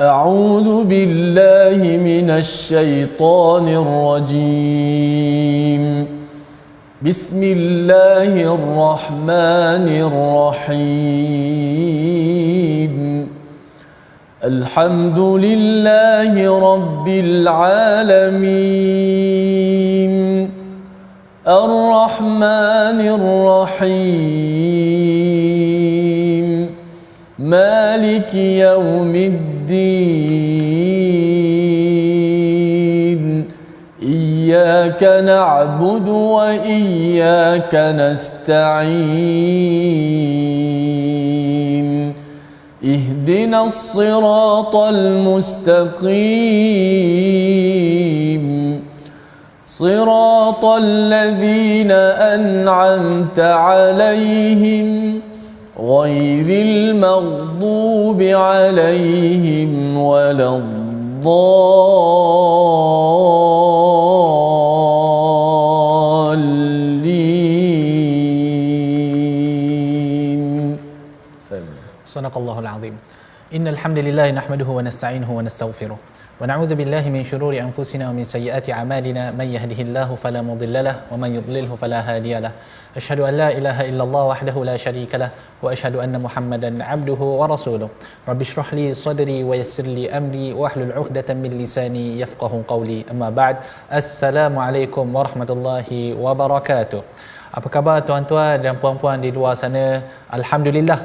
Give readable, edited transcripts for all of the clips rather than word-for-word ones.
أعوذ بالله من الشيطان الرجيم بسم الله الرحمن الرحيم الحمد لله رب العالمين الرحمن الرحيم مالك يوم الدين إياك نعبد وإياك نستعين اهدنا الصراط المستقيم صراط الذين أنعمت عليهم غير المغضوب عليهم ولا الضالين. Sadaqallahul azim. Innal hamdalillah nahmaduhu wa nasta'inuhu wa nastaghfiruh. Wa na'udzu billahi min shururi anfusina wa min sayyiati a'malina may yahdihillahu fala mudilla lahu wa man yudlilhu fala hadiya lahu. Asyhadu an la ilaha illallah wahdahu la syarika lahu wa asyhadu anna Muhammadan 'abduhu wa rasuluh. Rabbi shrah li sadri wa yassir li amri wa hlul 'uqdatam min lisani yafqahu qawli. Amma ba'd. Assalamualaikum warahmatullahi wabarakatuh. Apa khabar tuan-tuan dan puan-puan di luar sana? Alhamdulillah,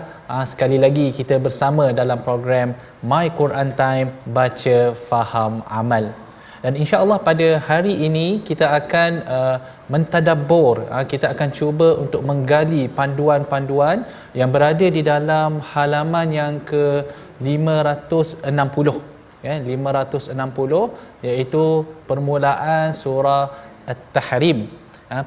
sekali lagi kita bersama dalam program My Quran Time, baca, faham, amal. Dan insya-Allah pada hari ini kita akan mentadabbur, kita akan cuba untuk menggali panduan-panduan yang berada di dalam halaman yang ke 560 ya, 560, iaitu permulaan surah At-Tahrim.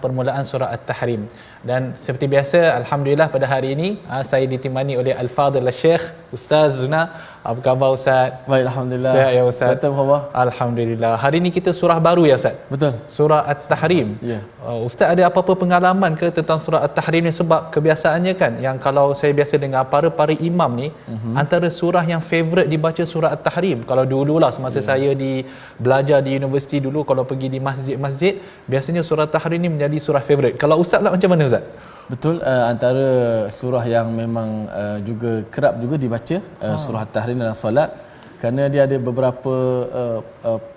Permulaan surah At-Tahrim. Dan seperti biasa, alhamdulillah pada hari ini saya ditemani oleh Al-Fadhil Syekh Ustaz Zuna. Apa khabar Ustaz? Baik, alhamdulillah. Sihat ya Ustaz? Betul khabar? Alhamdulillah. Hari ini kita surah baru ya Ustaz? Betul. Surah At-Tahrim. Ya. Ustaz ada apa-apa pengalaman ke tentang surah At-Tahrim ni? Sebab kebiasaannya kan, yang kalau saya biasa dengar para imam ni, antara surah yang favourite dibaca surah At-Tahrim. Kalau dululah semasa saya belajar di universiti dulu, kalau pergi di masjid-masjid, biasanya surah At-Tahrim ni menjadi surah favourite. Kalau Ustaz lah macam mana Ustaz? Betul, antara surah yang memang juga kerap juga dibaca, surah At-Tahrim dalam solat, kerana dia ada beberapa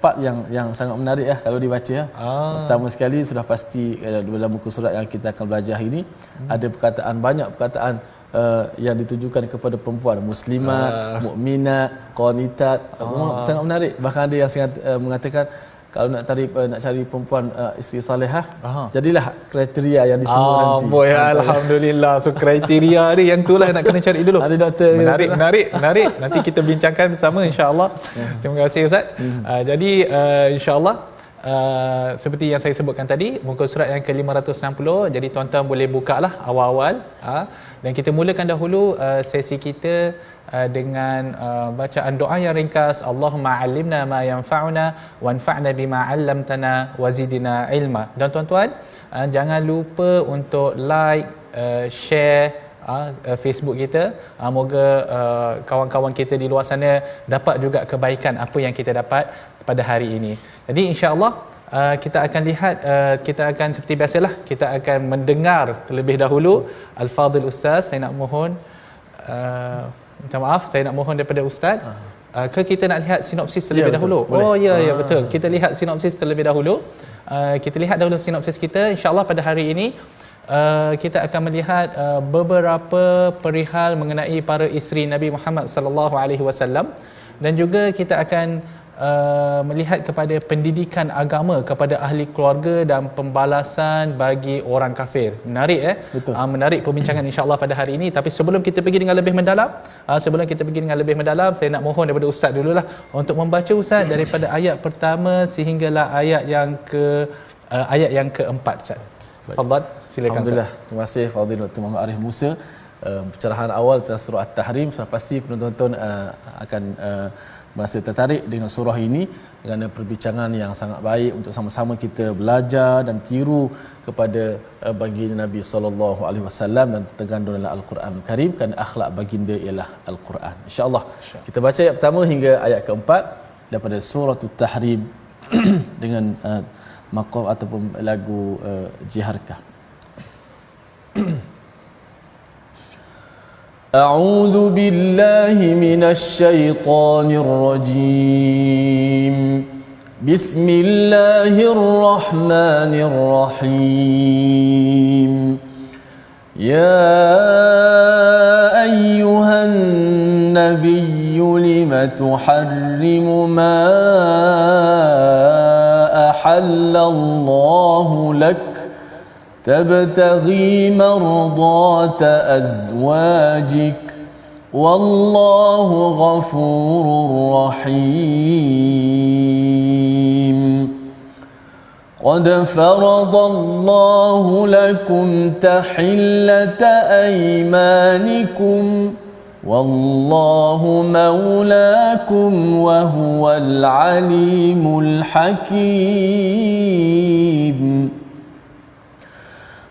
part yang sangat menarik kalau dibaca. Pertama sekali sudah pasti dalam muka surat yang kita akan belajar hari ini ada banyak perkataan yang ditujukan kepada perempuan, muslimat, mukminat, qanitat. Sangat menarik. Bahkan ada yang mengatakan kalau nak cari perempuan isteri salihah, jadilah kriteria yang disebut nanti. Boy, alhamdulillah. So kriteria ni yang itulah nak kena cari dulu. Ada doktor. Menarik. Nanti kita bincangkan bersama insya-Allah. Terima kasih Ustaz. Jadi insya-Allah seperti yang saya sebutkan tadi, muka surat yang ke-560. Jadi tuan-tuan boleh bukalah awal-awal, dan kita mulakan dahulu sesi kita dengan bacaan doa yang ringkas. Allahumma 'allimna ma yanfa'una wanfa'na bima 'allamtana wazidna ilma. Dan tuan-tuan jangan lupa untuk like, share Facebook kita. Moga kawan-kawan kita di luar sana dapat juga kebaikan apa yang kita dapat pada hari ini. Jadi insya-Allah kita akan lihat, kita akan seperti biasalah, kita akan mendengar terlebih dahulu Al-Fadhil Ustaz. Saya nak mohon minta maaf, saya nak mohon daripada Ustaz, kita nak lihat sinopsis terlebih dahulu. Oh ya, betul. Kita lihat sinopsis terlebih dahulu. Kita lihat dahulu sinopsis kita. InsyaAllah pada hari ini kita akan melihat beberapa perihal mengenai para isteri Nabi Muhammad sallallahu alaihi wasallam, dan juga kita akan melihat kepada pendidikan agama kepada ahli keluarga dan pembalasan bagi orang kafir. Menarik menarik perbincangan insya-Allah pada hari ini. Tapi sebelum kita pergi dengan lebih mendalam, saya nak mohon daripada ustaz dululah untuk membaca ustaz daripada ayat pertama sehinggalah ayat yang keempat ustaz. Fadhil, silakan. Alhamdulillah. Terima kasih Fadhil Dr. Muhammad Arif Musa. Pencerahan awal tentang surah At-Tahrim, sudah pasti penonton akan merasa tertarik dengan surah ini kerana perbincangan yang sangat baik untuk sama-sama kita belajar dan tiru kepada baginda Nabi sallallahu alaihi wasallam dan tergandung dalam Al-Quran Karim, kerana akhlak baginda ialah Al-Quran. Insya-Allah kita baca ayat pertama hingga ayat keempat daripada surah At-Tahrim dengan maqam ataupun lagu jiharkah. أعوذ بالله من الشيطان الرجيم بسم الله الرحمن الرحيم يا أيها النبي لم تحرم ما أحل الله لك تبتغي مرضات أزواجك والله غفور رحيم قد فرض الله لكم تحلة أيمانكم والله مولاكم وهو العليم الحكيم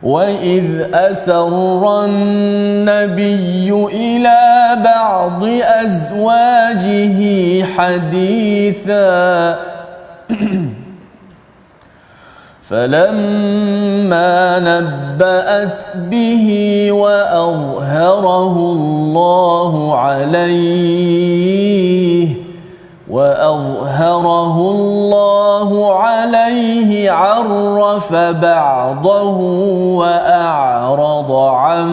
وإذ أسر النبي إلى بعض أزواجه حديثا فلما نبأت به وأظهره الله عليه عرف بعضه وأعرض عن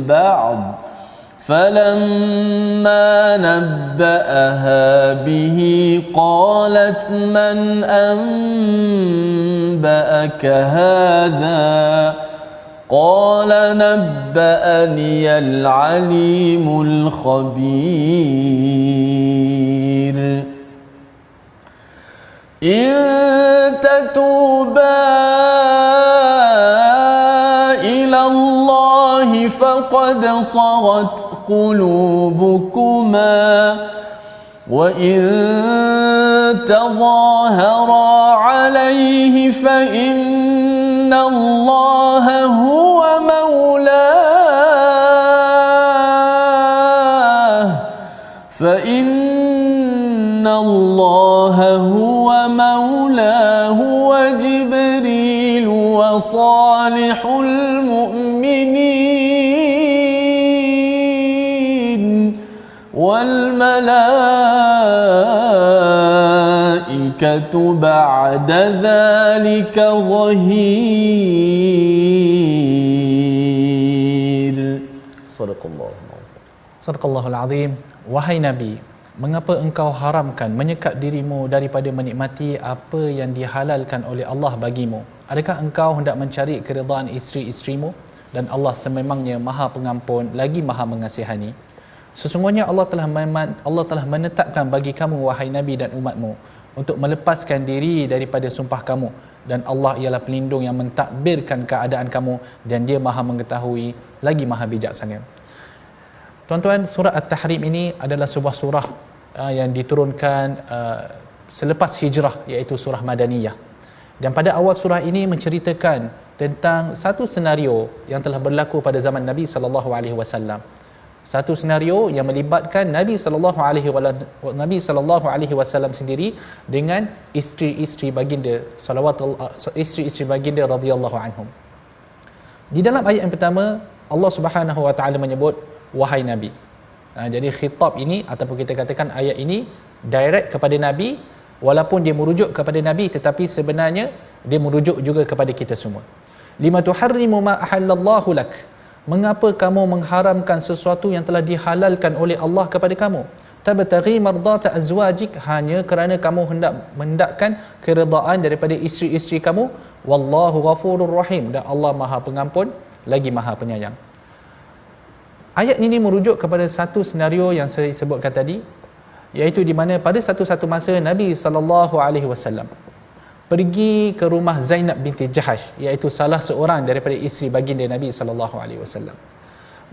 بعض فلما نبأها به قالت من أنبأك هذا قال نبأني العليم الخبير إن تتوبا إلى الله فقد صغت قلوبكما وإن تظاهرا عليه فإن الله هو مولاه وجبريل وصالح المؤمنين والملائكة بعد ذلك ظهير. صدق الله العظيم. Sadaqallahul Azim. Wahai Nabi, mengapa engkau haramkan menyekat dirimu daripada menikmati apa yang dihalalkan oleh Allah bagimu? Adakah engkau hendak mencari keridaan isteri-isterimu? Dan Allah sememangnya Maha Pengampun lagi Maha Mengasihani. Sesungguhnya Allah telah menetapkan bagi kamu wahai Nabi dan umatmu untuk melepaskan diri daripada sumpah kamu, dan Allah ialah pelindung yang mentadbirkan keadaan kamu, dan Dia Maha mengetahui lagi Maha bijaksana. Tuan-tuan, surah At-Tahrim ini adalah sebuah surah yang diturunkan selepas hijrah, iaitu surah Madaniyah. Dan pada awal surah ini menceritakan tentang satu senario yang telah berlaku pada zaman Nabi sallallahu alaihi wasallam. Satu senario yang melibatkan Nabi sallallahu alaihi wasallam sendiri dengan isteri-isteri baginda isteri-isteri baginda radhiyallahu anhum. Di dalam ayat yang pertama, Allah Subhanahu wa taala menyebut wahai Nabi. Jadi khitab ini ataupun kita katakan ayat ini direct kepada Nabi, walaupun dia merujuk kepada Nabi tetapi sebenarnya dia merujuk juga kepada kita semua. Lima tuharrimu ma ahallallahu lak. Mengapa kamu mengharamkan sesuatu yang telah dihalalkan oleh Allah kepada kamu? Tabtaghi mardata azwajik, hanya kerana kamu hendak mendapatkan keredaan daripada isteri-isteri kamu. Wallahu ghafurur rahim, dan Allah Maha Pengampun lagi Maha Penyayang. Ayat ini merujuk kepada satu senario yang saya sebutkan tadi, iaitu di mana pada satu-satu masa Nabi SAW pergi ke rumah Zainab binti Jahash, iaitu salah seorang daripada isteri baginda Nabi SAW.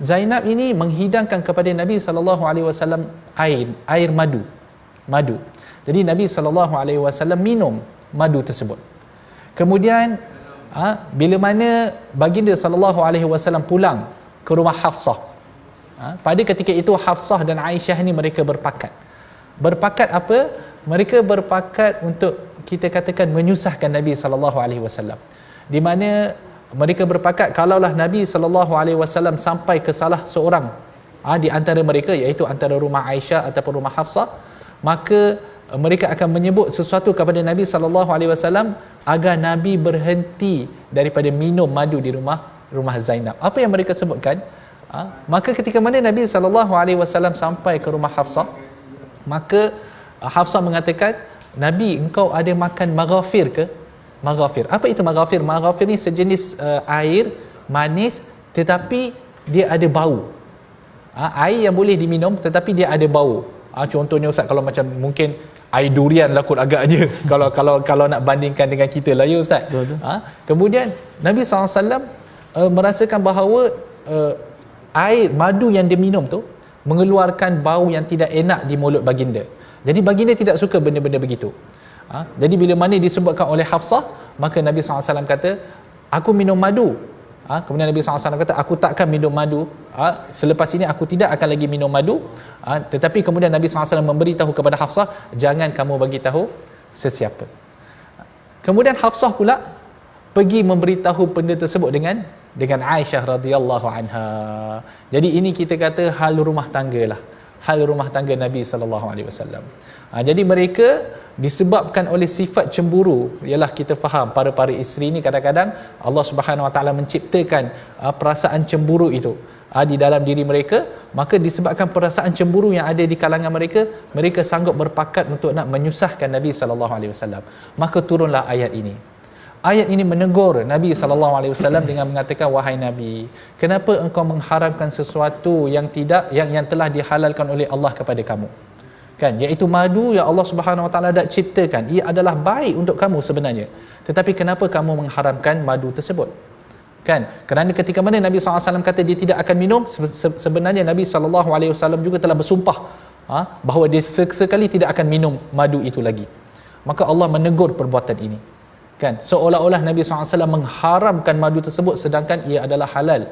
Zainab ini menghidangkan kepada Nabi SAW air madu, madu. Jadi Nabi SAW minum madu tersebut. Kemudian bila mana baginda SAW pulang ke rumah Hafsah, pada ketika itu Hafsah dan Aisyah ni mereka berpakat. Berpakat apa? Mereka berpakat untuk kita katakan menyusahkan Nabi SAW. Di mana mereka berpakat kalaulah Nabi SAW sampai ke salah seorang di antara mereka, iaitu antara rumah Aisyah ataupun rumah Hafsah, maka mereka akan menyebut sesuatu kepada Nabi SAW agar Nabi berhenti daripada minum madu di rumah Zainab. Apa yang mereka sebutkan? Maka ketika mana Nabi SAW sampai ke rumah Hafsah, maka Hafsah mengatakan, Nabi, engkau ada makan maghafir ke? Maghafir. Apa itu maghafir? Maghafir ni sejenis air manis tetapi dia ada bau. Air yang boleh diminum tetapi dia ada bau. Contohnya Ustaz, kalau macam mungkin air durian lah kot agaknya kalau nak bandingkan dengan kita lah ya Ustaz. Kemudian Nabi SAW merasakan bahawa air madu yang dia minum tu mengeluarkan bau yang tidak enak di mulut baginda. Jadi baginda tidak suka benda-benda begitu. Jadi bila mana disebutkan oleh Hafsah, maka Nabi SAW kata, aku minum madu. Kemudian Nabi SAW kata, aku takkan minum madu. Selepas ini aku tidak akan lagi minum madu. Tetapi kemudian Nabi SAW memberitahu kepada Hafsah, jangan kamu bagi tahu sesiapa. Kemudian Hafsah pula pergi memberitahu benda tersebut dengan Aisyah radhiyallahu anha. Jadi ini kita kata hal rumah tangga lah. Hal rumah tangga Nabi SAW. Jadi mereka disebabkan oleh sifat cemburu, ialah kita faham para isteri ni kadang-kadang Allah Subhanahu Wa Taala menciptakan perasaan cemburu itu di dalam diri mereka, maka disebabkan perasaan cemburu yang ada di kalangan mereka, mereka sanggup berpakat untuk nak menyusahkan Nabi sallallahu alaihi wasallam. Maka turunlah ayat ini. Ayat ini menegur Nabi sallallahu alaihi wasallam dengan mengatakan, wahai Nabi, kenapa engkau mengharamkan sesuatu yang telah dihalalkan oleh Allah kepada kamu? Kan, iaitu madu yang Allah Subhanahu Wa Taala dah ciptakan, ia adalah baik untuk kamu sebenarnya, tetapi kenapa kamu mengharamkan madu tersebut? Kan, kerana ketika mana Nabi SAW kata dia tidak akan minum, sebenarnya Nabi SAW juga telah bersumpah bahawa dia sekali tidak akan minum madu itu lagi. Maka Allah menegur perbuatan ini, kan, seolah-olah Nabi SAW mengharamkan madu tersebut sedangkan ia adalah halal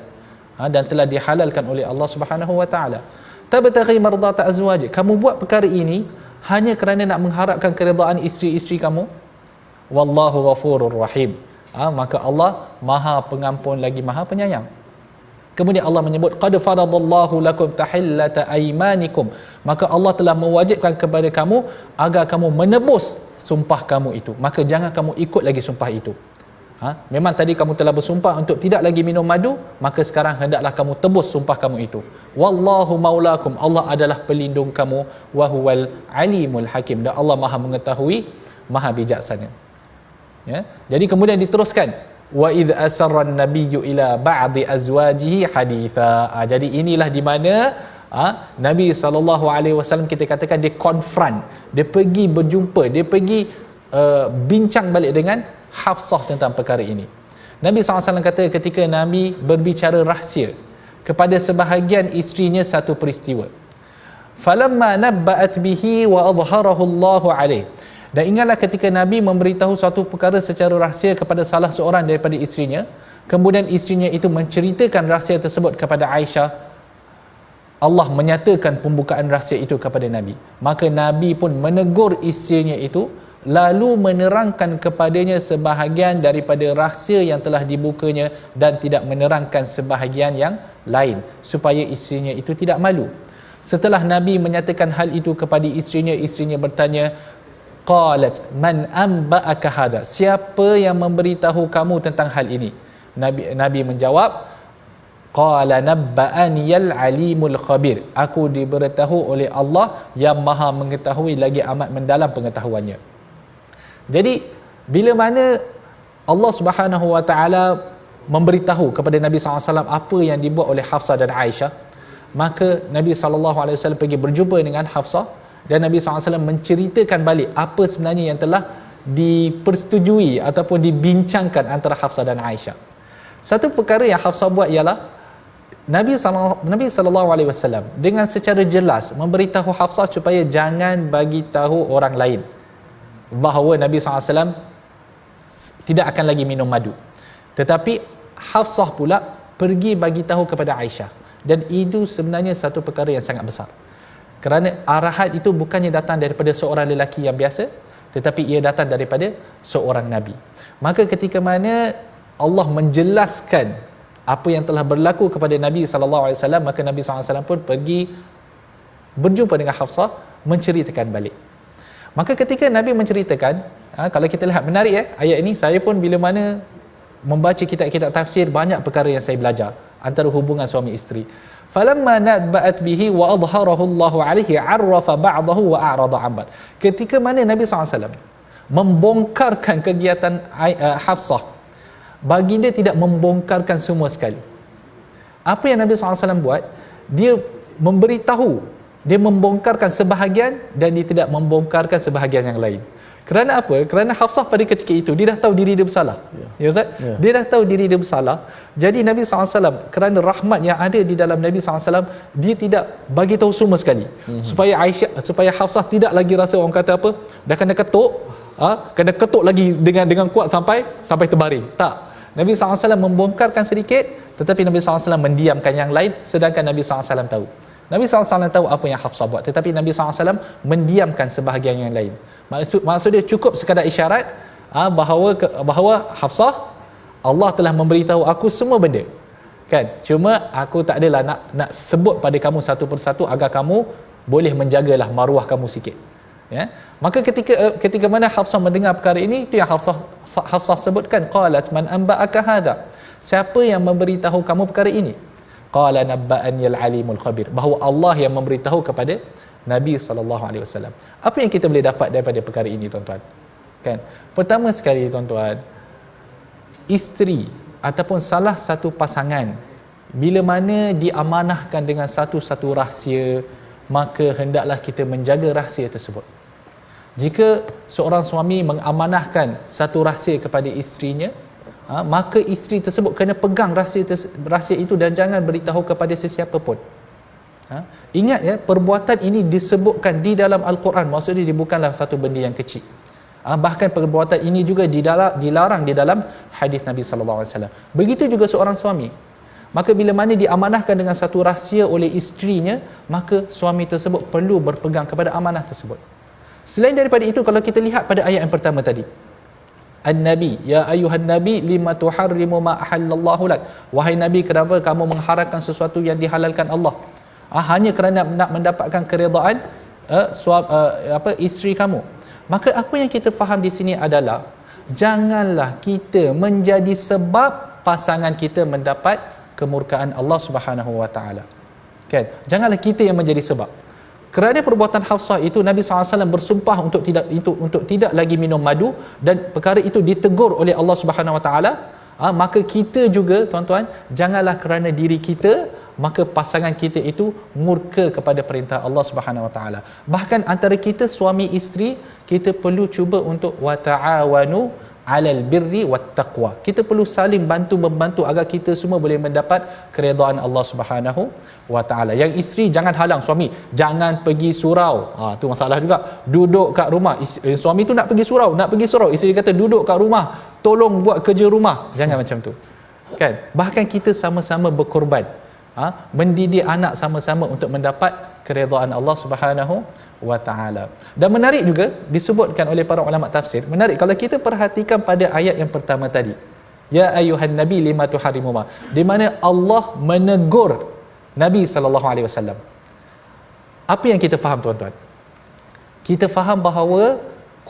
dan telah dihalalkan oleh Allah Subhanahu Wa Taala. Tabtaghi mardata azwaj, kamu buat perkara ini hanya kerana nak mengharapkan keredaan isteri-isteri kamu. Wallahu ghafurur rahim. Maka Allah Maha Pengampun lagi Maha Penyayang. Kemudian Allah menyebut qad faradallahu lakum tahillata aymanikum, maka Allah telah mewajibkan kepada kamu agar kamu menebus sumpah kamu itu, maka jangan kamu ikut lagi sumpah itu. Memang tadi kamu telah bersumpah untuk tidak lagi minum madu, maka sekarang hendaklah kamu tebus sumpah kamu itu. Wallahu maulakum, Allah adalah pelindung kamu, wa huwal alimul hakim, dan Allah Maha mengetahui, Maha bijaksana. Ya, jadi kemudian diteruskan, wa idh asarra an-nabiyyu ila ba'di azwajihi haditha. Jadi inilah di mana Nabi SAW kita katakan dia confront, dia pergi berjumpa, dia pergi bincang balik dengan Hafsah tentang perkara ini. Nabi SAW kata ketika Nabi berbicara rahsia kepada sebahagian isterinya satu peristiwa, falamma nabba'at bihi wa adharahu Allahu alaih, dan ingatlah ketika Nabi memberitahu suatu perkara secara rahsia kepada salah seorang daripada isterinya, kemudian isterinya itu menceritakan rahsia tersebut kepada Aisyah, Allah menyatakan pembukaan rahsia itu kepada Nabi. Maka Nabi pun menegur isterinya itu, lalu menerangkan kepadanya sebahagian daripada rahsia yang telah dibukanya dan tidak menerangkan sebahagian yang lain, supaya isterinya itu tidak malu. Setelah Nabi menyatakan hal itu kepada isterinya bertanya, qalat man amba'aka hadha, siapa yang memberitahu kamu tentang hal ini? Nabi menjawab, qala nabba'aniyal alimul khabir, aku diberitahu oleh Allah yang Maha mengetahui lagi amat mendalam pengetahuannya. Jadi bila mana Allah Subhanahu Wa Taala memberitahu kepada Nabi SAW apa yang dibuat oleh Hafsah dan Aisyah, maka Nabi SAW pergi berjumpa dengan Hafsah dan Nabi SAW menceritakan balik apa sebenarnya yang telah dipersetujui ataupun dibincangkan antara Hafsah dan Aisyah. Satu perkara yang Hafsah buat ialah Nabi sallallahu alaihi wasallam dengan secara jelas memberitahu Hafsah supaya jangan bagi tahu orang lain bahawa Nabi sallallahu alaihi wasallam tidak akan lagi minum madu. Tetapi Hafsah pula pergi bagi tahu kepada Aisyah, dan itu sebenarnya satu perkara yang sangat besar. Kerana arahan itu bukannya datang daripada seorang lelaki yang biasa, tetapi ia datang daripada seorang nabi. Maka ketika mana Allah menjelaskan apa yang telah berlaku kepada Nabi sallallahu alaihi wasallam, maka Nabi sallallahu alaihi wasallam pun pergi berjumpa dengan Hafsah, menceritakan balik. Maka ketika Nabi menceritakan, kalau kita lihat menarik ayat ini, saya pun bila mana membaca kitab-kitab tafsir, banyak perkara yang saya belajar antara hubungan suami isteri. Falamma nadba'at bihi wa adharahu Allah alaihi arrafa ba'dahu wa a'rada 'an ba'd. Ketika mana Nabi SAW membongkarkan kegiatan Hafsah, baginda tidak membongkarkan semua sekali. Apa yang Nabi SAW buat, dia memberitahu, dia membongkarkan sebahagian dan dia tidak membongkarkan sebahagian yang lain. Kerana apa? Kerana Hafsah pada ketika itu dia dah tahu diri dia bersalah. Ya Ustaz? Dia dah tahu diri dia bersalah. Jadi Nabi SAW, kerana rahmat yang ada di dalam Nabi SAW, dia tidak bagi tahu semua sekali. Supaya Hafsah tidak lagi rasa orang kata apa, dah kena ketuk, kena ketuk lagi dengan kuat sampai terbaring. Tak. Nabi SAW membongkarkan sedikit, tetapi Nabi SAW mendiamkan yang lain, sedangkan Nabi SAW tahu. Nabi SAW tahu apa yang Hafsah buat, tetapi Nabi SAW mendiamkan sebahagian yang lain. Maksudnya cukup sekadar isyarat bahawa Hafsah, Allah telah memberitahu aku semua benda, kan? Cuma aku tak adalah nak sebut pada kamu satu persatu agar kamu boleh menjagalah maruah kamu sikit. Ya. Maka ketika mana Hafsah mendengar perkara ini, itu yang Hafsah sebutkan, qalat man anba'aka hadha, siapa yang memberitahu kamu perkara ini? Qala nabba'ani al-alimul khabir, bahawa Allah yang memberitahu kepada Nabi sallallahu alaihi wasallam. Apa yang kita boleh dapat daripada perkara ini, tuan-tuan? Kan? Pertama sekali, tuan-tuan, isteri ataupun salah satu pasangan bila mana diamanahkan dengan satu-satu rahsia, maka hendaklah kita menjaga rahsia tersebut. Jika seorang suami mengamanahkan satu rahsia kepada isterinya, maka isteri tersebut kena pegang rahsia itu dan jangan beritahu kepada sesiapa pun. Ingat ya, perbuatan ini disebutkan di dalam Al-Quran, maksudnya dia bukanlah satu benda yang kecil. Bahkan perbuatan ini juga dilarang di dalam hadis Nabi sallallahu alaihi wasallam. Begitu juga seorang suami. Maka bila mana diamanahkan dengan satu rahsia oleh isterinya, maka suami tersebut perlu berpegang kepada amanah tersebut. Selain daripada itu, kalau kita lihat pada ayat yang pertama tadi, An-Nabi, ya ayuhan Nabi, lima tuharrimu ma ahallallahu lak. Wahai Nabi, kenapa kamu mengharamkan sesuatu yang dihalalkan Allah? Hanya kerana nak mendapatkan keredaan isteri kamu. Maka apa yang kita faham di sini adalah, janganlah kita menjadi sebab pasangan kita mendapat kemurkaan Allah Subhanahu wa taala. Kan? Janganlah kita yang menjadi sebab. Kerana perbuatan Hafsah itu, Nabi SAW bersumpah untuk tidak lagi minum madu, dan perkara itu ditegur oleh Allah Subhanahu wa taala. Maka kita juga, tuan-tuan, janganlah kerana diri kita maka pasangan kita itu murka kepada perintah Allah Subhanahu wa taala. Bahkan antara kita suami isteri, kita perlu cuba untuk wa ta'awanu 'alal birri wat taqwa. Kita perlu saling bantu-membantu agar kita semua boleh mendapat keredaan Allah Subhanahu wa taala. Yang isteri jangan halang suami, jangan pergi surau. Tu masalah juga. Duduk kat rumah, suami tu nak pergi surau, isteri kata duduk kat rumah, tolong buat kerja rumah. Jangan macam tu. Kan? Bahkan kita sama-sama berkorban. Mendidik anak sama-sama untuk mendapat keredaan Allah Subhanahu wa taala. Dan menarik juga disebutkan oleh para ulama tafsir, menarik kalau kita perhatikan pada ayat yang pertama tadi, ya ayuhan nabi lima tuharrimu ma, di mana Allah menegur Nabi sallallahu alaihi wasallam. Apa yang kita faham, tuan-tuan? Kita faham bahawa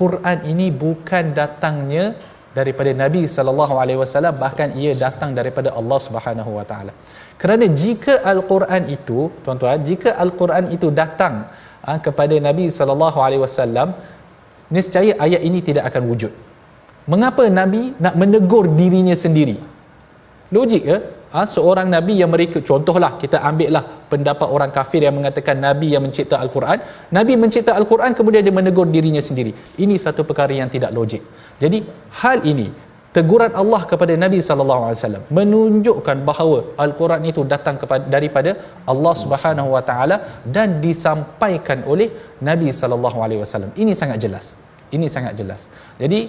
Quran ini bukan datangnya daripada Nabi sallallahu alaihi wasallam, bahkan ia datang daripada Allah Subhanahu wa taala. Kerana jika Al-Quran itu, tuan-tuan, jika Al-Quran itu datang kepada Nabi sallallahu alaihi wasallam, niscaya ayat ini tidak akan wujud. Mengapa Nabi nak menegur dirinya sendiri? Logik ke? Seorang Nabi yang mereka, contohlah kita ambillah pendapat orang kafir yang mengatakan Nabi yang mencipta Al-Quran. Nabi mencipta Al-Quran kemudian dia menegur dirinya sendiri. Ini satu perkara yang tidak logik. Jadi hal ini teguran Allah kepada Nabi sallallahu alaihi wasallam menunjukkan bahawa al-Quran itu datang daripada Allah Subhanahu wa taala dan disampaikan oleh Nabi sallallahu alaihi wasallam. Ini sangat jelas. Ini sangat jelas. Jadi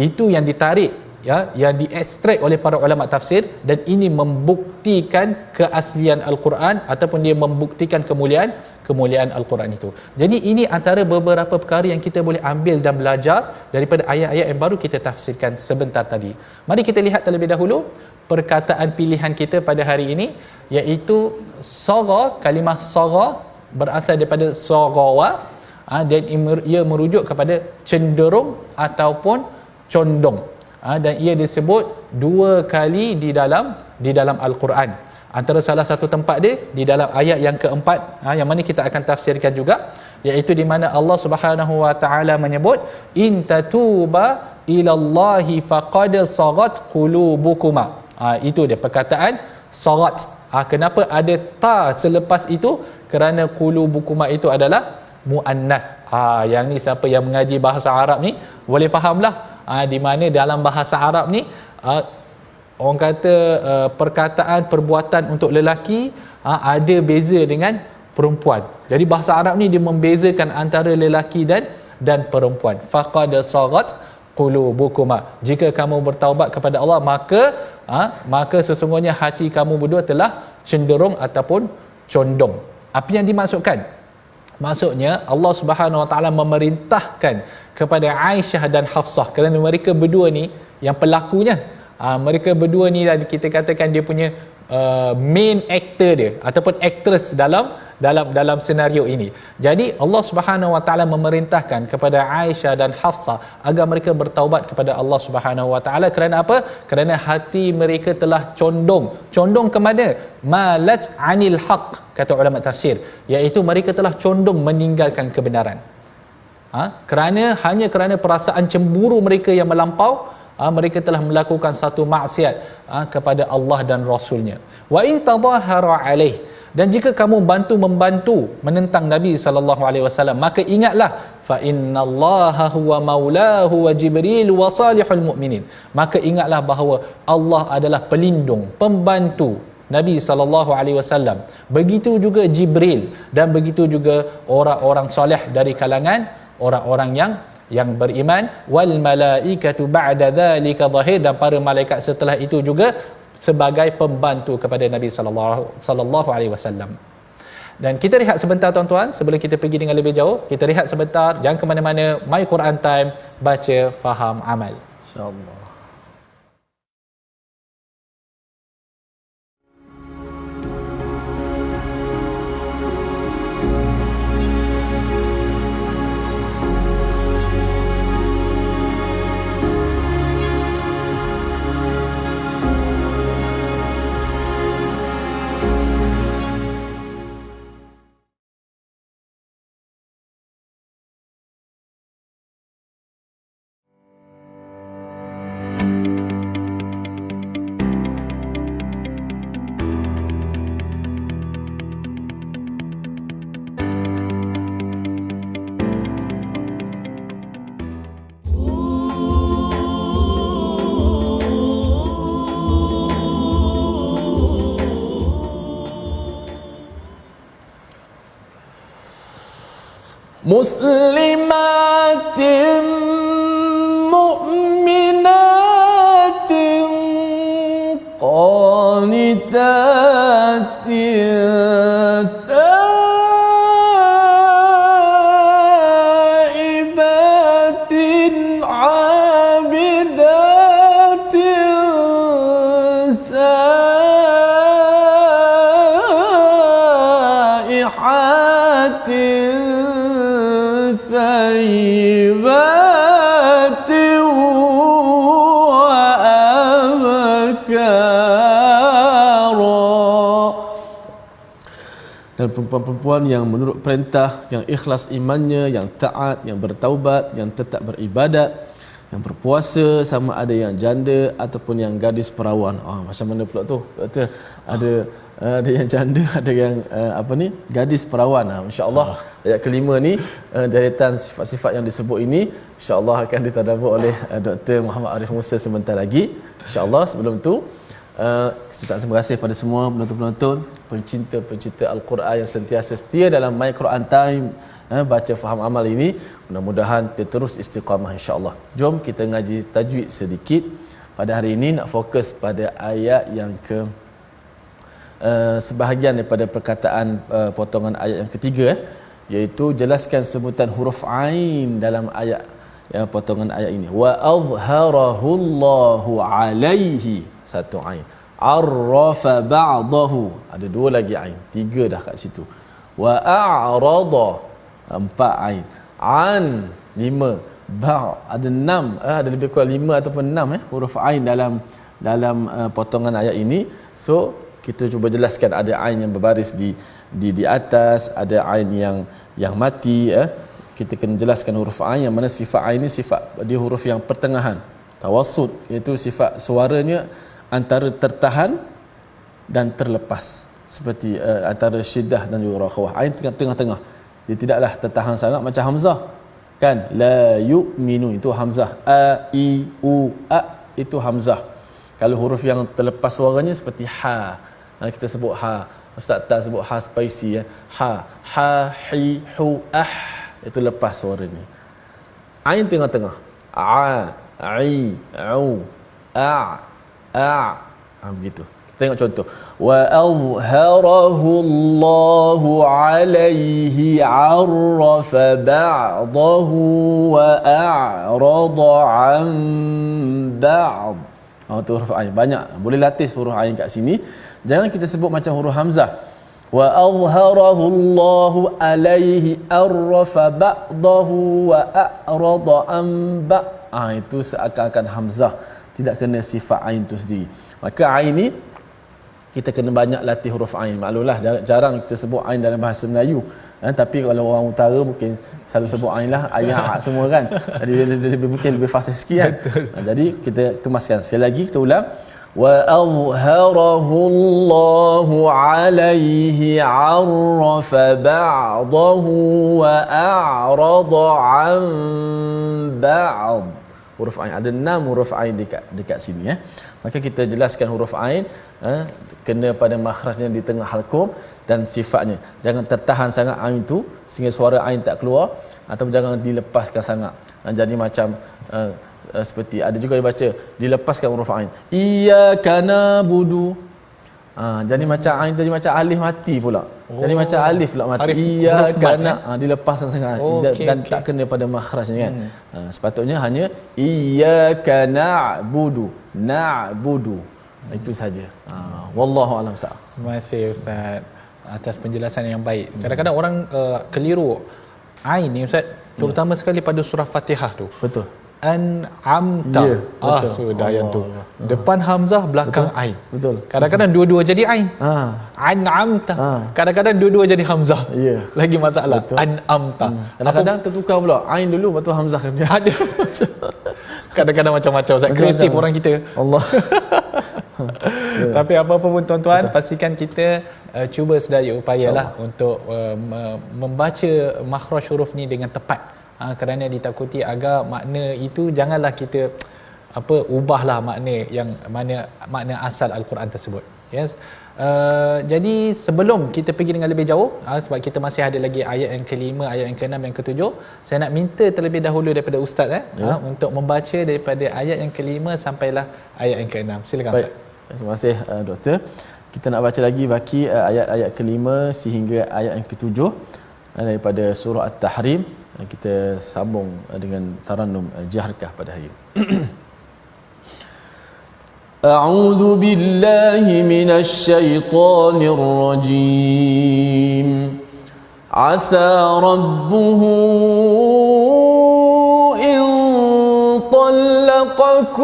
itu yang ditarik, ya, yang diekstrak oleh para ulama tafsir, dan ini membuktikan keaslian al-Quran ataupun dia membuktikan kemuliaan al-Quran itu. Jadi ini antara beberapa perkara yang kita boleh ambil dan belajar daripada ayat-ayat yang baru kita tafsirkan sebentar tadi. Mari kita lihat terlebih dahulu perkataan pilihan kita pada hari ini, iaitu saga. Kalimah saga berasal daripada sagawa, dan ia merujuk kepada cenderung ataupun condong. Dan ia disebut 2 kali di dalam al-Quran. Antara salah satu tempat dia di dalam ayat yang keempat, yang mana kita akan tafsirkan juga, iaitu di mana Allah Subhanahu wa taala menyebut in tatuba ilallahi faqad sagat qulubukuma. Itu dia perkataan sagat. Kenapa ada ta selepas itu? Kerana qulubukuma itu adalah muannas. Yang ni siapa yang mengaji bahasa Arab ni boleh fahamlah. Di mana dalam bahasa Arab ni orang kata perkataan perbuatan untuk lelaki ada beza dengan perempuan. Jadi bahasa Arab ni dia membezakan antara lelaki dan perempuan. Faqad sagat qulubukuma. Jika kamu bertaubat kepada Allah, maka sesungguhnya hati kamu berdua telah cenderung ataupun condong. Apa yang dimaksudkan? Maksudnya Allah Subhanahu wa taala memerintahkan kepada Aisyah dan Hafsah, kerana mereka berdua ni yang pelakunya, mereka berdua ni kita katakan dia punya main actor dia ataupun actress dalam senario ini. Jadi Allah Subhanahu wa taala memerintahkan kepada Aisyah dan Hafsah agar mereka bertaubat kepada Allah Subhanahu wa taala. Kerana apa? Kerana hati mereka telah condong ke mana? Malat anil haq, kata ulama tafsir, iaitu mereka telah condong meninggalkan kebenaran. Kerana perasaan cemburu mereka yang melampau, mereka telah melakukan satu maksiat kepada Allah dan Rasulnya. Wa in tadhahara alaih, dan jika kamu membantu menentang Nabi sallallahu alaihi wasallam, maka ingatlah fa innallaha huwa maulahu wa jibril wa salihul mukminin. Maka ingatlah bahawa Allah adalah pelindung, pembantu Nabi sallallahu alaihi wasallam. Begitu juga Jibril, dan begitu juga orang-orang soleh dari kalangan orang-orang yang beriman. Wal malaikatu ba'da dzalika zahir, dan para malaikat setelah itu juga sebagai pembantu kepada Nabi sallallahu alaihi wasallam. Dan kita rehat sebentar tuan-tuan sebelum kita pergi dengan lebih jauh. Kita rehat sebentar, jangan ke mana-mana. My Quran Time, baca, faham, amal. InsyaAllah. مسلمات مؤمنات قانتات تائبات عابدات سائحات ثيبات وأبكارا. Dan perempuan-perempuan yang menurut perintah, yang ikhlas imannya, yang taat, yang bertaubat, yang tetap beribadat, yang berpuasa, sama ada yang janda ataupun yang gadis perawan. Macam mana pula tu doktor? Ada yang janda, ada yang gadis perawan. Insya-Allah ayat kelima ni deretan sifat-sifat yang disebut ini insya-Allah akan ditadabbur oleh Dr. Muhammad Arif Musa sebentar lagi. Insya-Allah sebelum tu ucapkan terima kasih pada semua penonton-penonton, pencinta-pencinta Al-Quran yang sentiasa setia dalam My Quran Time, baca faham amal ini. Mudah-mudahan kita terus istiqamah insya-Allah. Jom kita ngaji tajwid sedikit. Pada hari ini nak fokus pada ayat yang ke sebahagian daripada perkataan potongan ayat yang ketiga, iaitu jelaskan sebutan huruf ain dalam ayat potongan ayat ini. Wa azharahullahu alaihi, satu ain. Arrafa ba'dahu, ada dua lagi ain, tiga dah kat situ. Wa a'rada, empat ain. An, lima. Ba', ada enam, ada lebih kurang lima ataupun enam huruf ain dalam potongan ayat ini. So kita cuba jelaskan, ada ain yang berbaris di atas, ada ain yang mati. Kita kena jelaskan huruf ain yang mana sifat ain ni sifat dia huruf yang pertengahan, tawassut, iaitu sifat suaranya antara tertahan dan terlepas, seperti antara syiddah dan juga rakhawah. Ain tengah-tengah, dia tidaklah tertahan sangat macam hamzah kan, la yu'minu itu hamzah, a i u a itu hamzah. Kalau huruf yang terlepas suaranya seperti ha, kita sebut ha, Ustaz tak sebut ha spicy ha, ha hi hu ah, itu lepas suaranya. Ain tengah-tengah, a i au a begitu. Tengok contoh, wa azharahu Allahu alaihi arrafa ba'dahu wa a'rada an ba'd. Tu huruf ain banyak, boleh latih huruf ain kat sini. Jangan kita sebut macam huruf hamzah. Wa azharahu Allahu alaihi arrafa ba'dahu wa a'rada an ba'd. Itu seakan-akan hamzah, tidak kena sifat ain tu sendiri. Maka ain ni kita kena banyak latih huruf ain. Maklumlah jarang kita sebut ain dalam bahasa Melayu. Tapi kalau orang utara mungkin selalu sebut ain lah, ayat semua kan. Jadi mungkin lebih fasih sikit kan. Jadi kita kemaskan. Sekali lagi kita ulang. Wa azharahu Allahu alaihi arrafa ba'dahu wa a'rada an ba'd. Huruf ain ada 6 huruf ain dekat sini Maka kita jelaskan huruf ain kena pada makhrajnya di tengah halqum dan sifatnya. Jangan tertahan sangat ain itu sehingga suara ain tak keluar, ataupun jangan dilepaskan sangat. Jadi macam seperti ada juga yang baca dilepaskan huruf ain. Iyyaka na'budu. Jadi macam ain jadi macam alif mati pula. Jadi macam alif pula mati. Iyyaka dilepaskan sangat dan tak kena pada makhrajnya kan. Sepatutnya hanya iyyaka na'budu. Na'budu. Itu saja. Wallahu a'lam sah. Terima kasih Ustaz atas penjelasan yang baik. Kadang-kadang orang keliru ain ni Ustaz, terutama sekali pada surah Fatihah tu. Betul. An'amta. Sudah yang tu. Depan hamzah, belakang ain. Betul. Kadang-kadang dua-dua jadi ain. An'amta. Kadang-kadang dua-dua jadi hamzah. Lagi masalah. Betul. An'amta. Kadang-kadang tertukar pula. Ain dulu lepas tu hamzah kan. Ada. Kadang-kadang macam-macam Ustaz. Kreatif orang kita. Allah. Tapi apa pun tuan-tuan, pastikan kita cuba sedaya upayalah untuk membaca makhraj huruf ni dengan tepat. Kerana ditakuti agar makna itu janganlah kita ubahlah makna asal Al-Quran tersebut. Yes. Jadi sebelum kita pergi dengan lebih jauh, sebab kita masih ada lagi ayat yang kelima, ayat yang keenam, yang ketujuh, saya nak minta terlebih dahulu daripada Ustaz untuk membaca daripada ayat yang kelima sampailah ayat yang keenam. Silakan Ustaz. Terima kasih Doktor. Kita nak baca lagi baki ayat-ayat kelima sehingga ayat yang ketujuh daripada surah At-Tahrim. Kita sambung dengan tarannum jahrkah pada hari ini. A'udzu billahi minasy syaithanir rajim. Asa rabbuhu in talaqakunna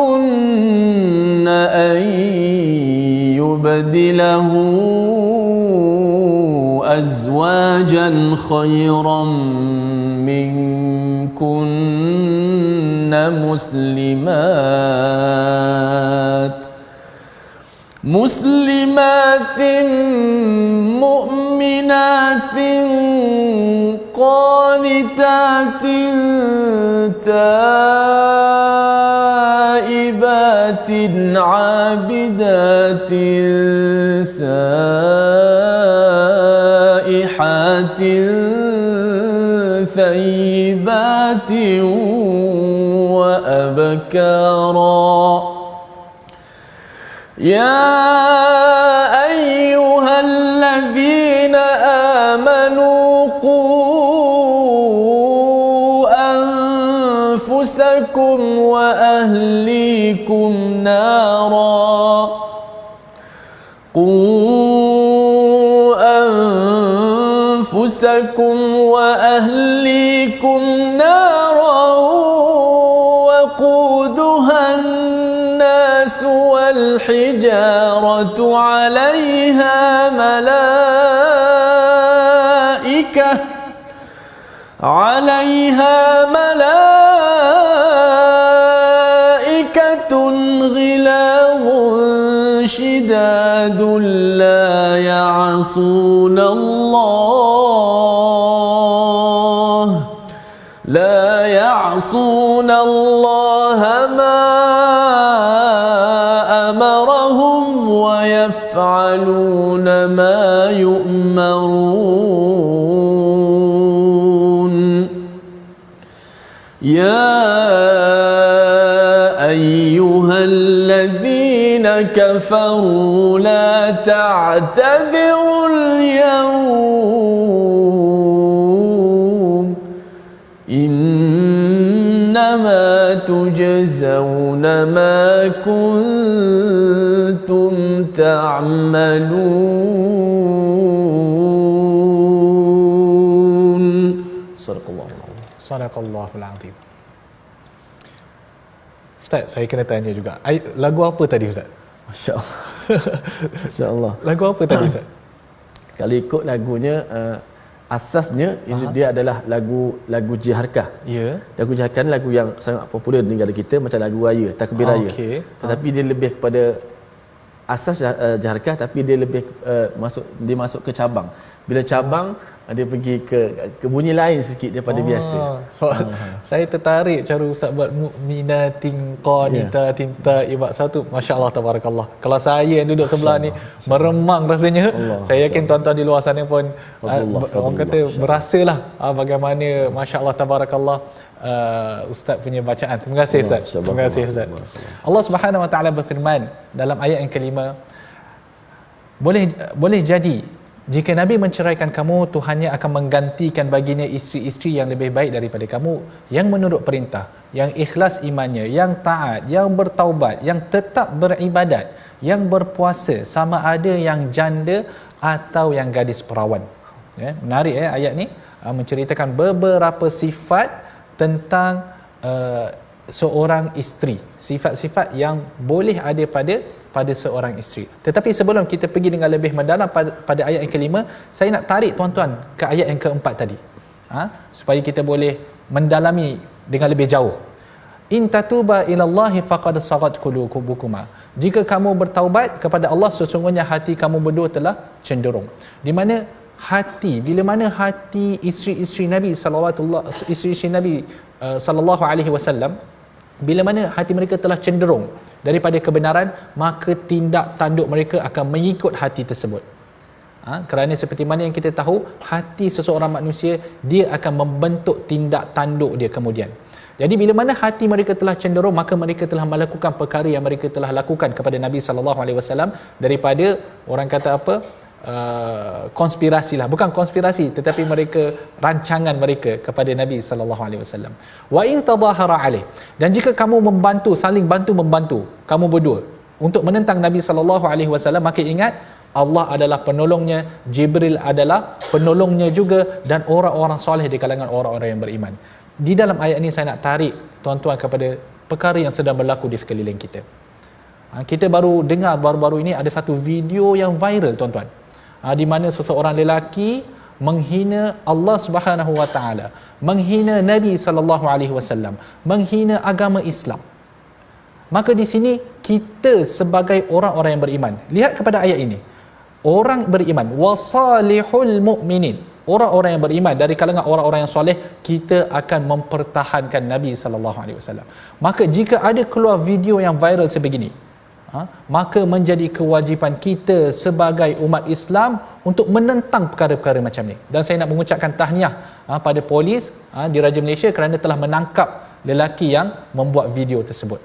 an yubdilahu azwajan khayran منكن مسلمات مؤمنات قانتات تائبات عابدات سائحات ثيبات وأبكارا يا أيها الذين آمنوا قوا أنفسكم وأهليكم نارا أنفسكم وأهليكم نارا وقودها الناس والحجارة عليها ملائكة غلاظ شداد لا يعصون الله ما أمرهم ويفعلون ما يؤمرون يا أيها الذين كفروا لا تعتذروا اليوم إنما تجزون ما كنتم تعملون صدق الله العظيم. Sadaqallahul azim. Ustaz, saya kena tanya juga. Lagu apa tadi Ustaz? Masya-Allah. Masya-Allah. Lagu apa tadi Ustaz? Kalau ikut lagunya asasnya ini dia adalah lagu jiharkah. Ya. Lagu jiharkah ni lagu yang sangat popular di negara kita macam lagu raya, takbir raya. Okey. Tetapi dia lebih kepada asas jiharkah tapi dia lebih masuk ke cabang. Bila cabang dia pergi ke bunyi lain sikit daripada biasa. Saya tertarik cara Ustaz buat mukminatin qanitatin ta'ibat satu. Masya-Allah tabarakallah. Kalau saya yang duduk sebelah ni meremang rasanya. Saya yakin tuan-tuan di luar sana pun orang kata berasalah bagaimana masya-Allah tabarakallah Ustaz punya bacaan. Terima kasih Ustaz. Terima kasih Ustaz. Allah Subhanahu Wa Taala berfirman dalam ayat yang kelima, boleh jadi jika Nabi menceraikan kamu, Tuhannya akan menggantikan baginya isteri-isteri yang lebih baik daripada kamu, yang menurut perintah, yang ikhlas imannya, yang taat, yang bertaubat, yang tetap beribadat, yang berpuasa, sama ada yang janda atau yang gadis perawan. Ya, menarik ayat ni menceritakan beberapa sifat tentang seorang isteri, sifat-sifat yang boleh ada pada seorang isteri. Tetapi sebelum kita pergi dengan lebih mendalam pada ayat yang kelima, saya nak tarik tuan-tuan ke ayat yang keempat tadi, supaya kita boleh mendalami dengan lebih jauh. In tatuba ilallahi faqad sagat qulubukuma. Jika kamu bertaubat kepada Allah, sesungguhnya hati kamu berdua telah cenderung. Di mana bila mana hati isteri-isteri Nabi sallallahu alaihi wasallam, bila mana hati mereka telah cenderung daripada kebenaran, maka tindak tanduk mereka akan mengikut hati tersebut. Kerana seperti mana yang kita tahu, hati seseorang manusia dia akan membentuk tindak tanduk dia kemudian. Jadi bila mana hati mereka telah cenderung, maka mereka telah melakukan perkara yang mereka telah lakukan kepada Nabi sallallahu alaihi wasallam daripada orang kata apa? Konspirasi lah, bukan konspirasi tetapi mereka rancangan mereka kepada Nabi sallallahu alaihi wasallam. Wa in tadahara alaih, dan jika kamu saling bantu membantu kamu berdua untuk menentang Nabi sallallahu alaihi wasallam, maka ingat Allah adalah penolongnya, Jibril adalah penolongnya juga, dan orang-orang soleh di kalangan orang-orang yang beriman. Di dalam ayat ini saya nak tarik tuan-tuan kepada perkara yang sedang berlaku di sekeliling kita. Kita baru dengar baru-baru ini ada satu video yang viral tuan-tuan, di mana seseorang lelaki menghina Allah Subhanahu wa taala, menghina Nabi sallallahu alaihi wasallam, menghina agama Islam, maka di sini kita sebagai orang-orang yang beriman, lihat kepada ayat ini, orang beriman, wasalihul mu'minin, orang-orang yang beriman dari kalangan orang-orang yang soleh, kita akan mempertahankan Nabi sallallahu alaihi wasallam. Maka jika ada keluar video yang viral sebegini, maka menjadi kewajipan kita sebagai umat Islam untuk menentang perkara-perkara macam ni. Dan saya nak mengucapkan tahniah pada polis di Raja Malaysia kerana telah menangkap lelaki yang membuat video tersebut.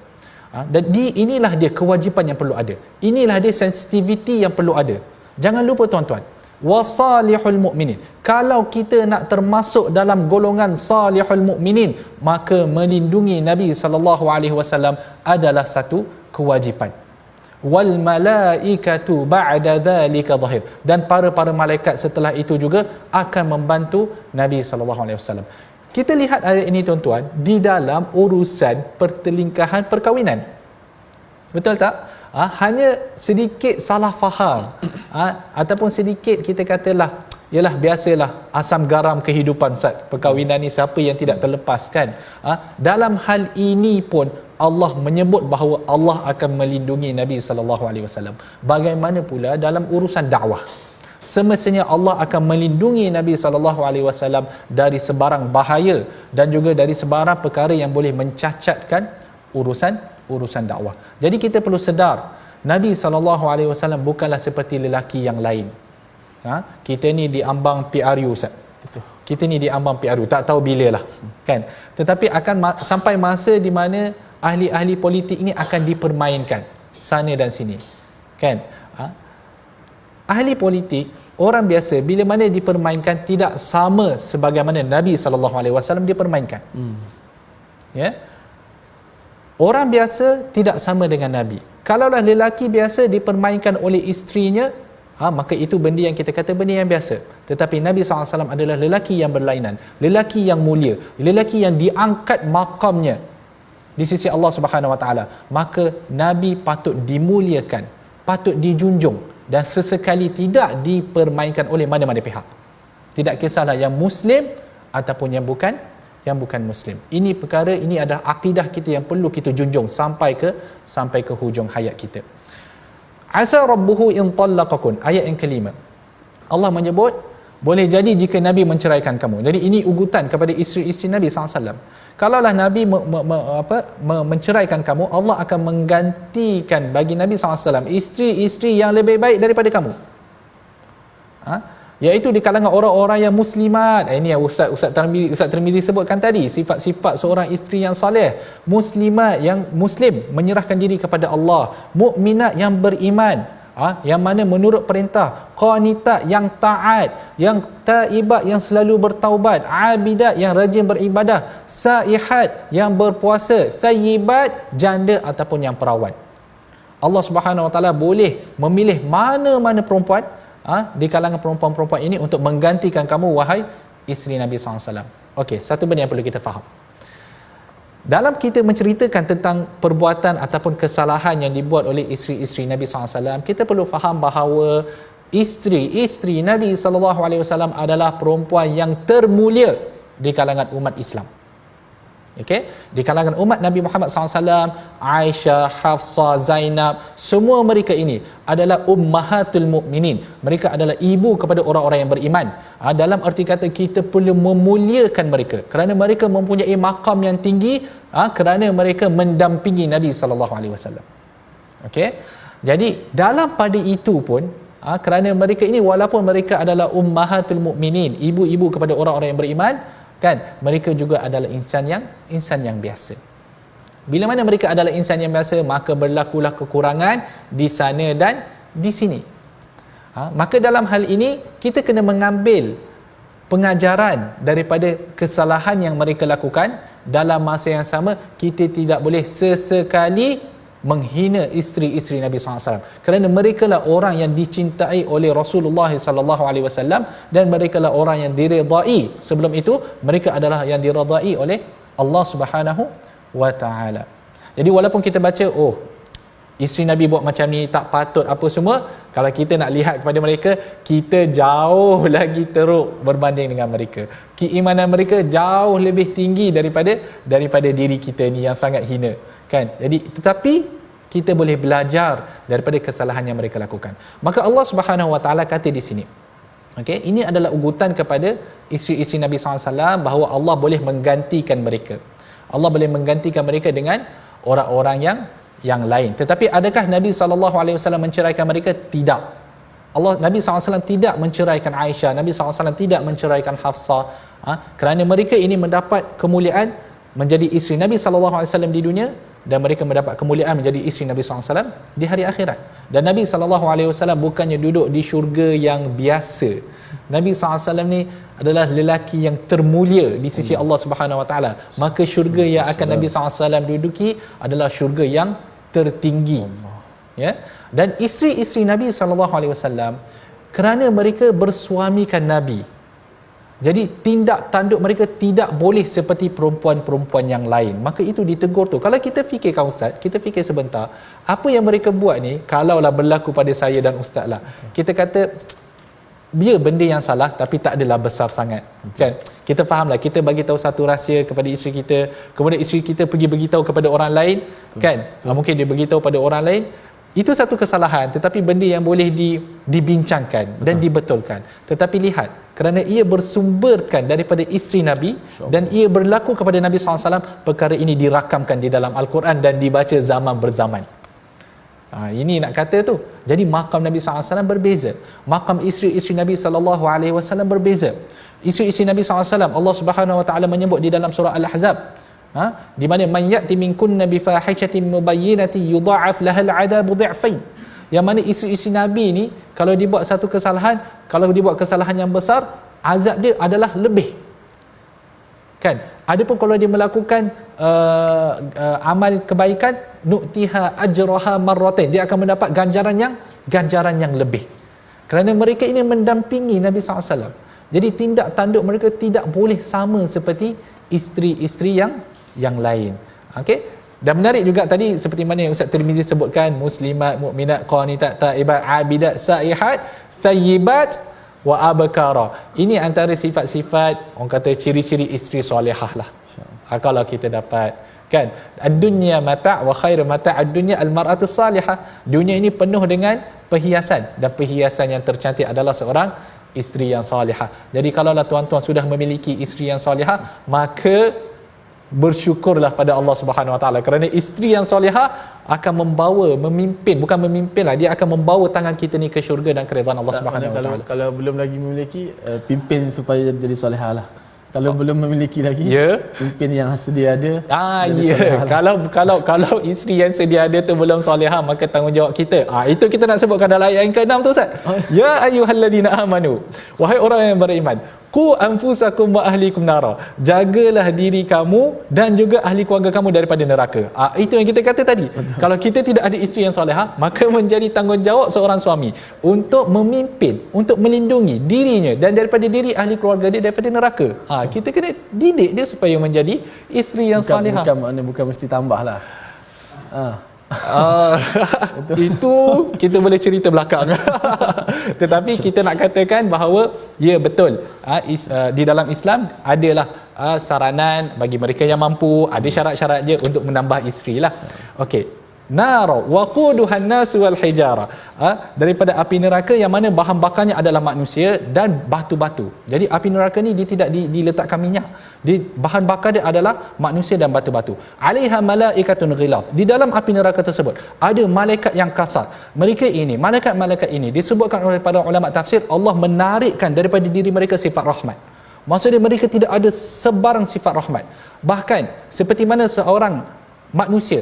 Dan inilah dia kewajipan yang perlu ada. Inilah dia sensitiviti yang perlu ada. Jangan lupa tuan-tuan, wasalihul mu'minin. Kalau kita nak termasuk dalam golongan salihul mu'minin, maka melindungi Nabi sallallahu alaihi wasallam adalah satu kewajipan. Wal malaikatu ba'da dhalika zahir, dan para malaikat setelah itu juga akan membantu Nabi sallallahu alaihi wasallam. Kita lihat ayat ini tuan-tuan di dalam urusan pertelingkahan perkahwinan. Betul tak? Hanya sedikit salah faham ataupun sedikit kita katalah, yalah biasalah asam garam kehidupan Ustaz, perkahwinan ni siapa yang tidak terlepaskan. Dalam hal ini pun Allah menyebut bahawa Allah akan melindungi Nabi sallallahu alaihi wasallam. Bagaimana pula dalam urusan dakwah? Semestinya Allah akan melindungi Nabi sallallahu alaihi wasallam dari sebarang bahaya dan juga dari sebarang perkara yang boleh mencacatkan urusan dakwah. Jadi kita perlu sedar, Nabi sallallahu alaihi wasallam bukanlah seperti lelaki yang lain. Kita ni diambang PRU Ustaz. Betul. Kita ni diambang PRU, tak tahu bila lah. Kan? Tetapi akan sampai masa di mana ahli-ahli politik ni akan dipermainkan sana dan sini. Kan? Ahli politik, orang biasa bila mana dipermainkan tidak sama sebagaimana Nabi sallallahu alaihi wasallam dipermainkan. Ya. Orang biasa tidak sama dengan Nabi. Kalaulah lelaki biasa dipermainkan oleh isterinya, maka itu benda yang kita kata benda yang biasa. Tetapi Nabi SAW adalah lelaki yang berlainan, lelaki yang mulia, lelaki yang diangkat makamnya di sisi Allah Subhanahu Wa Taala. Maka Nabi patut dimuliakan, patut dijunjung dan sesekali tidak dipermainkan oleh mana-mana pihak. Tidak kisahlah yang Muslim ataupun yang bukan Muslim. Ini perkara, ini adalah akidah kita yang perlu kita junjung sampai ke hujung hayat kita. Asa rabbuhu in talaqakum, ayat yang kelima. Allah menyebut boleh jadi jika Nabi menceraikan kamu. Jadi ini ugutan kepada isteri-isteri Nabi SAW. Kalaulah Nabi menceraikan kamu, Allah akan menggantikan bagi Nabi SAW isteri-isteri yang lebih baik daripada kamu. Iaitu di kalangan orang-orang yang muslimat. Ini yang Ustaz Tirmizi sebutkan tadi, sifat-sifat seorang isteri yang soleh, muslimat yang muslim, menyerahkan diri kepada Allah, mukminat yang beriman, yang mana menurut perintah, qanitat yang taat, yang taibat yang selalu bertaubat, abidat yang rajin beribadah, saihat yang berpuasa, thayyibat janda ataupun yang perawan. Allah Subhanahu Wa Taala boleh memilih mana-mana perempuan di kalangan perempuan-perempuan ini untuk menggantikan kamu, wahai isteri Nabi SAW. Okey, satu benda yang perlu kita faham. Dalam kita menceritakan tentang perbuatan ataupun kesalahan yang dibuat oleh isteri-isteri Nabi SAW, kita perlu faham bahawa isteri-isteri Nabi SAW adalah perempuan yang termulia di kalangan umat Islam. Okey, di kalangan umat Nabi Muhammad SAW, Aisyah, Hafsah, Zainab, semua mereka ini adalah ummahatul mukminin. Mereka adalah ibu kepada orang-orang yang beriman. Dalam arti kata kita perlu memuliakan mereka kerana mereka mempunyai makam yang tinggi, kerana mereka mendampingi Nabi sallallahu alaihi wasallam. Okey. Jadi dalam pada itu pun kerana mereka ini walaupun mereka adalah ummahatul mukminin, ibu-ibu kepada orang-orang yang beriman, kan, mereka juga adalah insan yang biasa. Bila mana mereka adalah insan yang biasa, maka berlakulah kekurangan di sana dan di sini. Maka dalam hal ini kita kena mengambil pengajaran daripada kesalahan yang mereka lakukan. Dalam masa yang sama, kita tidak boleh sesekali menghina isteri-isteri Nabi SAW, kerana mereka lah orang yang dicintai oleh Rasulullah SAW dan mereka lah orang yang diridai. Sebelum itu mereka adalah yang diridai oleh Allah Subhanahu wa taala. Jadi walaupun kita baca isteri Nabi buat macam ni tak patut apa semua. Kalau kita nak lihat kepada mereka, kita jauh lagi teruk berbanding dengan mereka. Keimanan mereka jauh lebih tinggi daripada diri kita ni yang sangat hina, kan? Jadi tetapi kita boleh belajar daripada kesalahan yang mereka lakukan. Maka Allah Subhanahu Wa Taala kata di sini, okey, ini adalah ugutan kepada isteri-isteri Nabi SAW bahawa Allah boleh menggantikan mereka. Allah boleh menggantikan mereka dengan orang-orang yang lain. Tetapi adakah Nabi SAW menceraikan mereka? Tidak. Nabi SAW tidak menceraikan Aisyah, Nabi SAW tidak menceraikan Hafsah, kerana mereka ini mendapat kemuliaan menjadi isteri Nabi SAW di dunia, dan mereka mendapat kemuliaan menjadi isteri Nabi SAW di hari akhirat. Dan Nabi SAW bukannya duduk di syurga yang biasa. Nabi SAW ni adalah lelaki yang termulia di sisi Allah Subhanahu Wa Taala. Maka syurga yang akan Nabi SAW duduki adalah syurga yang tertinggi. Ya. Dan isteri-isteri Nabi SAW, kerana mereka bersuamikan Nabi, jadi tindak tanduk mereka tidak boleh seperti perempuan-perempuan yang lain. Maka itu ditegur tu. Kalau kita fikirkan ustaz, kita fikir sebentar, apa yang mereka buat ni kalaulah berlaku pada saya dan ustaz lah, kita kata dia benda yang salah tapi tak adalah besar sangat, kan? Kita fahamlah, kita bagi tahu satu rahsia kepada isteri kita, kemudian isteri kita pergi beritahu kepada orang lain, kan? Mungkin dia beritahu pada orang lain, itu satu kesalahan, tetapi benda yang boleh dibincangkan dan dibetulkan. Tetapi lihat, kerana ia bersumberkan daripada isteri Nabi dan ia berlaku kepada Nabi SAW, perkara ini dirakamkan di dalam Al-Quran dan dibaca zaman berzaman. Ini nak kata tu. Jadi makam Nabi SAW berbeza, makam isteri-isteri Nabi SAW berbeza. Isteri-isteri Nabi SAW, Allah Subhanahu Wa Taala menyebut di dalam surah Al-Ahzab, di mana man ya'ti minkunna bi fahishatin mubayyinatin yudha'af lahal 'adabu dhi'fain. Yang mana isteri-isteri Nabi ni kalau dibuat satu kesalahan, kalau dibuat kesalahan yang besar, azab dia adalah lebih, kan? Adapun kalau dia melakukan amal kebaikan, nu'tiha ajraha marratain, dia akan mendapat ganjaran yang lebih. Kerana mereka ini mendampingi Nabi SAW. Jadi tindak tanduk mereka tidak boleh sama seperti isteri-isteri yang lain. Okey? Dan menarik juga tadi seperti mana yang Ustaz Tirmizi sebutkan, muslimat, mukminat, qanitat, taibat, abidat, saihat, thayyibat wa abkara. Ini antara sifat-sifat, orang kata ciri-ciri isteri solehah lah. Kalau kita dapat, kan? Ad-dunya mata' wa khairu mata' ad-dunya al-mar'atu salihah. Dunia ini penuh dengan perhiasan, dan perhiasan yang tercantik adalah seorang isteri yang solehah. Jadi kalaulah tuan-tuan sudah memiliki isteri yang solehah, maka bersyukurlah pada Allah Subhanahu Wa Taala, kerana isteri yang solehah akan memimpinlah, dia akan membawa tangan kita ni ke syurga dan keridhaan Allah Subhanahu Wa Taala. Kalau belum lagi memiliki, pimpin supaya jadi solehah lah. Kalau belum memiliki lagi, pimpin yang sedia ada. Kalau isteri yang sedia ada tu belum solehah, maka tanggungjawab kita. Itu kita nak sebutkan dalam ayat yang ke-6 tu Ustaz. Ya ayyuhallazina amanu, wahai orang yang beriman, qu anfusakum wa ahlikum nara, jagalah diri kamu dan juga ahli keluarga kamu daripada neraka. Itu yang kita kata tadi. Kalau kita tidak ada isteri yang solehah, maka menjadi tanggungjawab seorang suami untuk memimpin, untuk melindungi dirinya dan daripada diri ahli keluarga dia daripada neraka. Kita kena didik dia supaya menjadi isteri yang solehah. Bukan mesti tambahlah. Itu kita boleh cerita belakang. Tetapi kita nak katakan bahawa ya betul, di dalam Islam adalah saranan bagi mereka yang mampu, ada syarat-syarat je untuk menambah isteri lah. Okey, nar waquduhan nas wal hijara, daripada api neraka yang mana bahan bakarnya adalah manusia dan batu-batu. Jadi api neraka ni dia tidak diletakkan minyak, bahan bakar dia adalah manusia dan batu-batu. Alaiha malaikatun ghilaz, di dalam api neraka tersebut ada malaikat yang kasar. Malaikat ini disebutkan oleh para ulama tafsir, Allah menarikkan daripada diri mereka sifat rahmat. Maksudnya mereka tidak ada sebarang sifat rahmat. Bahkan seperti mana seorang manusia,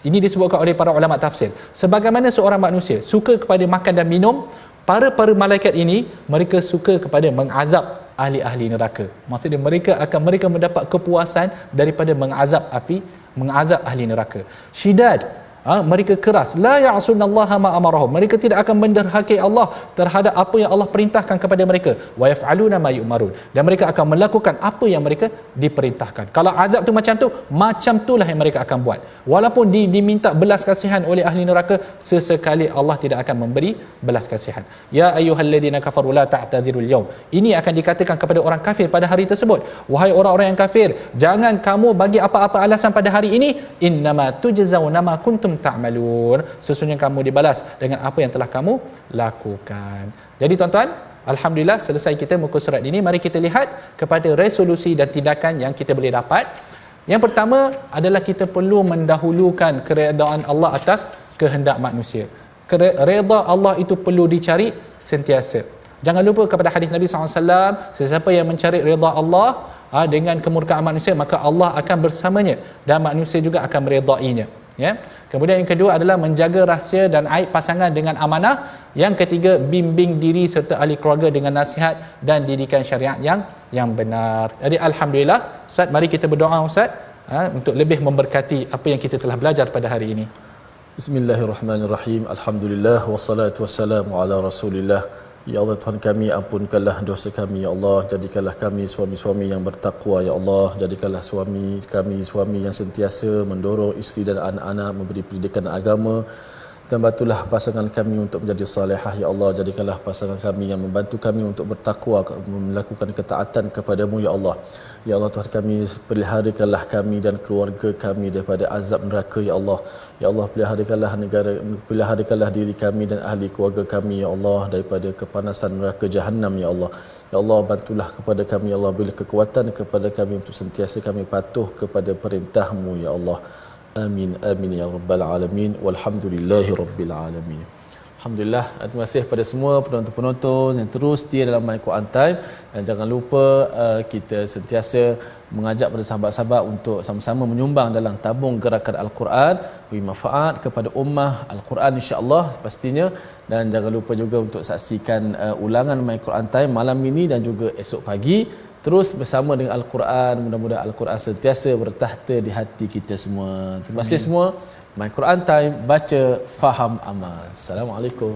ini disebutkan oleh para ulama tafsir, sebagaimana seorang manusia suka kepada makan dan minum, para malaikat ini mereka suka kepada mengazab ahli-ahli neraka. Maksudnya mereka mendapat kepuasan daripada mengazab ahli neraka. Syidad, mereka keras, la ya'sunallaha ma amarahum, mereka tidak akan menderhaki Allah terhadap apa yang Allah perintahkan kepada mereka, wa yaf'aluna ma yu'marun, dan mereka akan melakukan apa yang mereka diperintahkan. Kalau azab tu macam itulah yang mereka akan buat. Walaupun diminta belas kasihan oleh ahli neraka, sesekali Allah tidak akan memberi belas kasihan. Ya ayyuhalladzina kafaru la ta'tadzirul yaum. Ini akan dikatakan kepada orang kafir pada hari tersebut. Wahai orang-orang yang kafir, jangan kamu bagi apa-apa alasan pada hari ini. Innama tujzauna ma kuntum ta'malun. Sesungguhnya kamu dibalas dengan apa yang telah kamu lakukan. Jadi tuan-tuan, alhamdulillah selesai kita muka surat ini. Mari kita lihat kepada resolusi dan tindakan yang kita boleh dapat. Yang pertama adalah kita perlu mendahulukan keredaan Allah atas kehendak manusia. Redha Allah itu perlu dicari sentiasa. Jangan lupa kepada hadis Nabi SAW, sesiapa yang mencari redha Allah dengan kemurkaan manusia, maka Allah akan bersamanya dan manusia juga akan meredainya. Ya. Kemudian yang kedua adalah menjaga rahsia dan aib pasangan dengan amanah. Yang ketiga, bimbing diri serta ahli keluarga dengan nasihat dan didikan syariat yang benar. Jadi alhamdulillah, Ustaz, mari kita berdoa Ustaz untuk lebih memberkati apa yang kita telah belajar pada hari ini. Bismillahirrahmanirrahim. Alhamdulillah wassalatu wassalamu ala Rasulillah. Ya Allah, Tuhan kami, ampunkanlah dosa kami ya Allah, jadikanlah kami suami-suami yang bertakwa ya Allah, jadikanlah suami kami suami yang sentiasa mendorong isteri dan anak-anak memberi pendidikan agama, dan bantulah pasangan kami untuk menjadi salihah ya Allah, jadikanlah pasangan kami yang membantu kami untuk bertakwa, melakukan ketaatan kepadamu ya Allah. Ya Allah, Tuhan kami, peliharakanlah kami dan keluarga kami daripada azab neraka ya Allah. Ya Allah, peliharakanlah diri kami dan ahli keluarga kami ya Allah daripada kepanasan neraka Jahannam ya Allah. Ya Allah, bantulah kepada kami ya Allah, beri kekuatan kepada kami untuk sentiasa kami patuh kepada perintah-Mu ya Allah. Amin amin ya rabbal alamin, walhamdulillahi rabbil alamin. Alhamdulillah, terima kasih kepada semua penonton-penonton yang terus setia dalam My Quran Time, dan jangan lupa kita sentiasa mengajak pada sahabat-sahabat untuk sama-sama menyumbang dalam tabung gerakan Al-Quran, beri manfaat kepada ummah Al-Quran insya-Allah pastinya. Dan jangan lupa juga untuk saksikan ulangan My Quran Time malam ini dan juga esok pagi. Terus bersama dengan Al-Quran, mudah-mudahan Al-Quran sentiasa bertahta di hati kita semua. Terima kasih semua. My Quran Time, baca, faham, amal. Assalamualaikum.